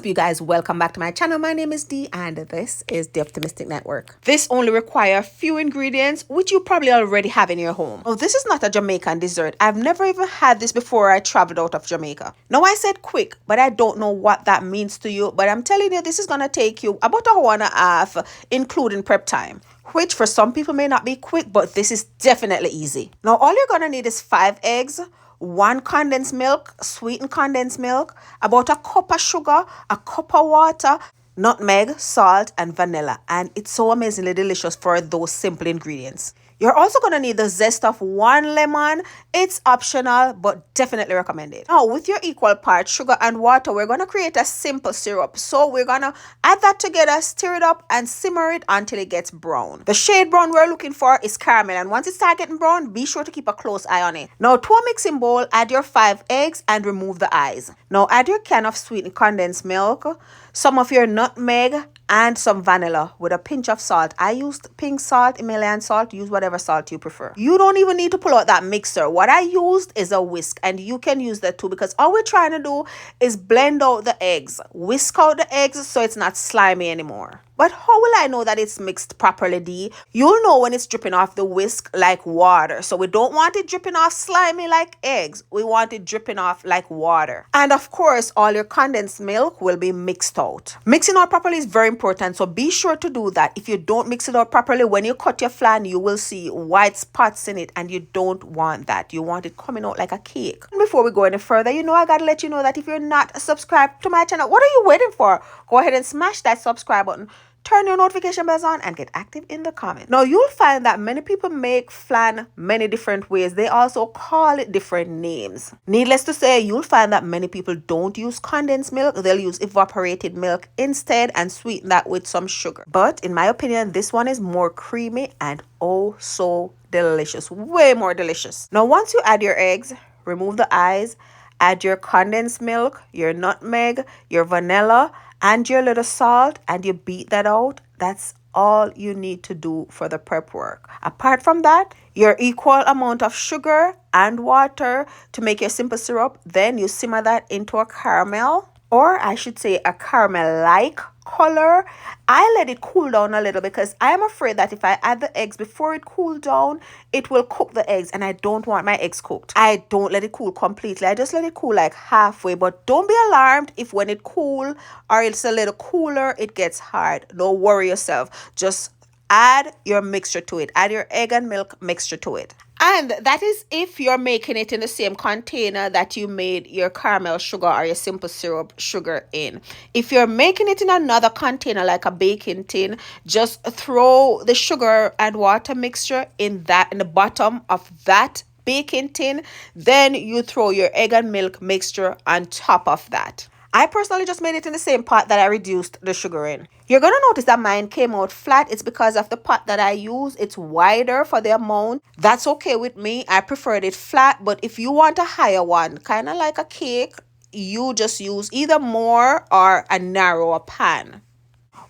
up, you guys? Welcome back to my channel. My name is Dee and this is the Optimistic Network. This only requires a few ingredients which you probably already have in your home. Oh, this is not a Jamaican dessert. I've never even had this before I traveled out of Jamaica. Now, I said quick, but I don't know what that means to you. But I'm telling you, this is going to take you about an hour and a half, including prep time, which for some people may not be quick, but this is definitely easy. Now, all you're going to need is 5 eggs, 1 condensed milk, sweetened condensed milk, about a cup of sugar, a cup of water, nutmeg, salt, and vanilla. And it's so amazingly delicious for those simple ingredients. You're also going to need the zest of 1 lemon. It's optional, but definitely recommended. Now, with your equal parts, sugar and water, we're going to create a simple syrup. So we're going to add that together, stir it up, and simmer it until it gets brown. The shade brown we're looking for is caramel. And once it starts getting brown, be sure to keep a close eye on it. Now, to a mixing bowl, add your 5 eggs and remove the eyes. Now, add your can of sweetened condensed milk, some of your nutmeg, and some vanilla with a pinch of salt. I used pink salt, Himalayan salt. Use whatever salt you prefer. You don't even need to pull out that mixer. What I used is a whisk, and you can use that too, because all we're trying to do is blend out the eggs. Whisk out the eggs so it's not slimy anymore. But how will I know that it's mixed properly, Dee? You'll know when it's dripping off the whisk like water. So we don't want it dripping off slimy like eggs. We want it dripping off like water. And of course, all your condensed milk will be mixed out. Mixing out properly is very important, so be sure to do that. If you don't mix it out properly, when you cut your flan, you will see white spots in it, and you don't want that. You want it coming out like a cake. And before we go any further, I gotta let you know that if you're not subscribed to my channel, what are you waiting for? Go ahead and smash that subscribe button. Turn your notification bells on and get active in the comments. Now, you'll find that many people make flan many different ways. They also call it different names. Needless to say, you'll find that many people don't use condensed milk. They'll use evaporated milk instead and sweeten that with some sugar. But in my opinion, this one is more creamy and oh so delicious. Way more delicious. Now, once you add your eggs, remove the eyes, add your condensed milk, your nutmeg, your vanilla, and your little salt, and you beat that out. That's all you need to do for the prep work. Apart from that, your equal amount of sugar and water to make your simple syrup. Then you simmer that into a caramel, or I should say a caramel-like color. I let it cool down a little because I am afraid that if I add the eggs before it cools down, it will cook the eggs, and I don't want my eggs cooked. I don't let it cool completely. I just let it cool like halfway. But don't be alarmed if when it cool or it's a little cooler, it gets hard. Don't worry yourself. Just add your mixture to it. Add your egg and milk mixture to it. And that is if you're making it in the same container that you made your caramel sugar or your simple syrup sugar in. If you're making it in another container like a baking tin, just throw the sugar and water mixture in the bottom of that baking tin. Then you throw your egg and milk mixture on top of that. I personally just made it in the same pot that I reduced the sugar in. You're going to notice that mine came out flat. It's because of the pot that I use. It's wider for the amount. That's okay with me. I preferred it flat. But if you want a higher one, kind of like a cake, you just use either more or a narrower pan.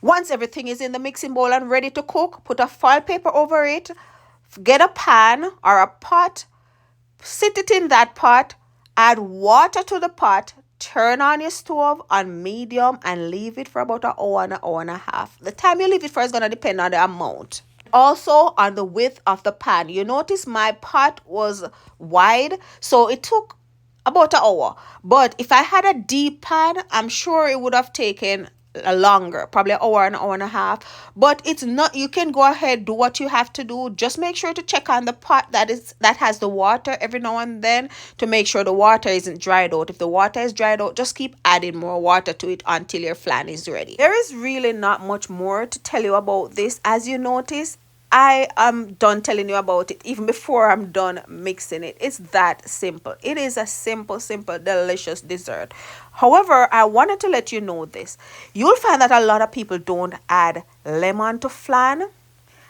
Once everything is in the mixing bowl and ready to cook, put a foil paper over it. Get a pan or a pot. Sit it in that pot. Add water to the pot. Turn on your stove on medium and leave it for about an hour and a half. The time you leave it for is going to depend on the amount. Also on the width of the pan. You notice my pot was wide, so it took about an hour. But if I had a deep pan, I'm sure it would have taken longer, probably an hour and a half. But it's not, you can go ahead, do what you have to do. Just make sure to check on the pot that has the water every now and then to make sure the water isn't dried out. If the water is dried out, just keep adding more water to it until your flan is ready. There is really not much more to tell you about this. As you notice, I am done telling you about it even before I'm done mixing it. It's that simple. It is a simple, delicious dessert. However, I wanted to let you know this. You'll find that a lot of people don't add lemon to flan.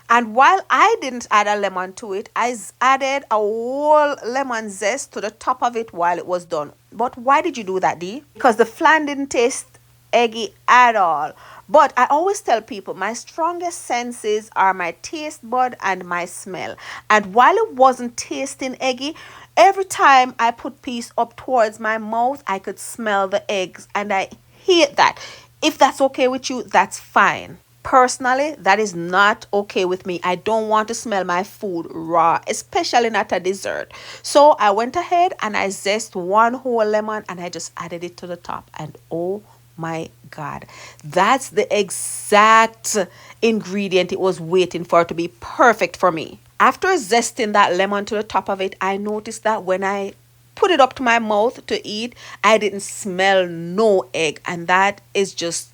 And while I didn't add a lemon to it, I added a whole lemon zest to the top of it while it was done. But why did you do that, Dee? Because the flan didn't taste eggy at all. But I always tell people my strongest senses are my taste bud and my smell. And while it wasn't tasting eggy, every time I put piece up towards my mouth, I could smell the eggs, and I hate that. If that's okay with you, that's fine. Personally, that is not okay with me. I don't want to smell my food raw, especially not a dessert. So I went ahead and I zest one whole lemon and I just added it to the top. And oh my God, that's the exact ingredient it was waiting for to be perfect for me. After zesting that lemon to the top of it, I noticed that when I put it up to my mouth to eat, I didn't smell no egg. And that's just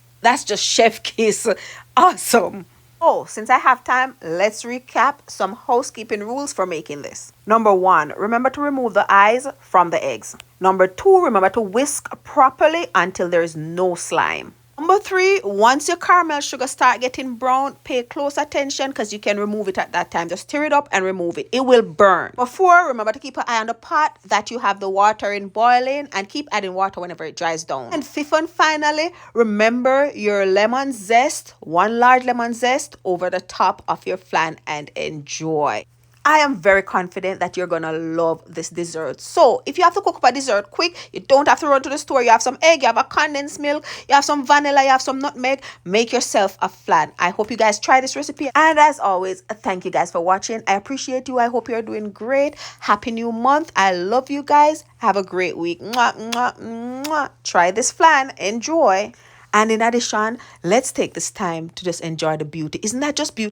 chef kiss awesome. Oh, since I have time, let's recap some housekeeping rules for making this. Number one, remember to remove the eyes from the eggs. Number two, remember to whisk properly until there is no slime. Number three, once your caramel sugar start getting brown, pay close attention because you can remove it at that time. Just stir it up and remove it. It will burn. Number four, remember to keep an eye on the pot that you have the water in boiling and keep adding water whenever it dries down. And fifth and finally, remember your lemon zest, one large lemon zest over the top of your flan and enjoy. I am very confident that you're gonna love this dessert. So if you have to cook up a dessert quick, you don't have to run to the store. You have some egg, you have a condensed milk, you have some vanilla, you have some nutmeg. Make yourself a flan. I hope you guys try this recipe. And as always, thank you guys for watching. I appreciate you. I hope you're doing great. Happy new month. I love you guys. Have a great week. Mwah, mwah, mwah. Try this flan. Enjoy. And in addition, let's take this time to just enjoy the beauty. Isn't that just beauty?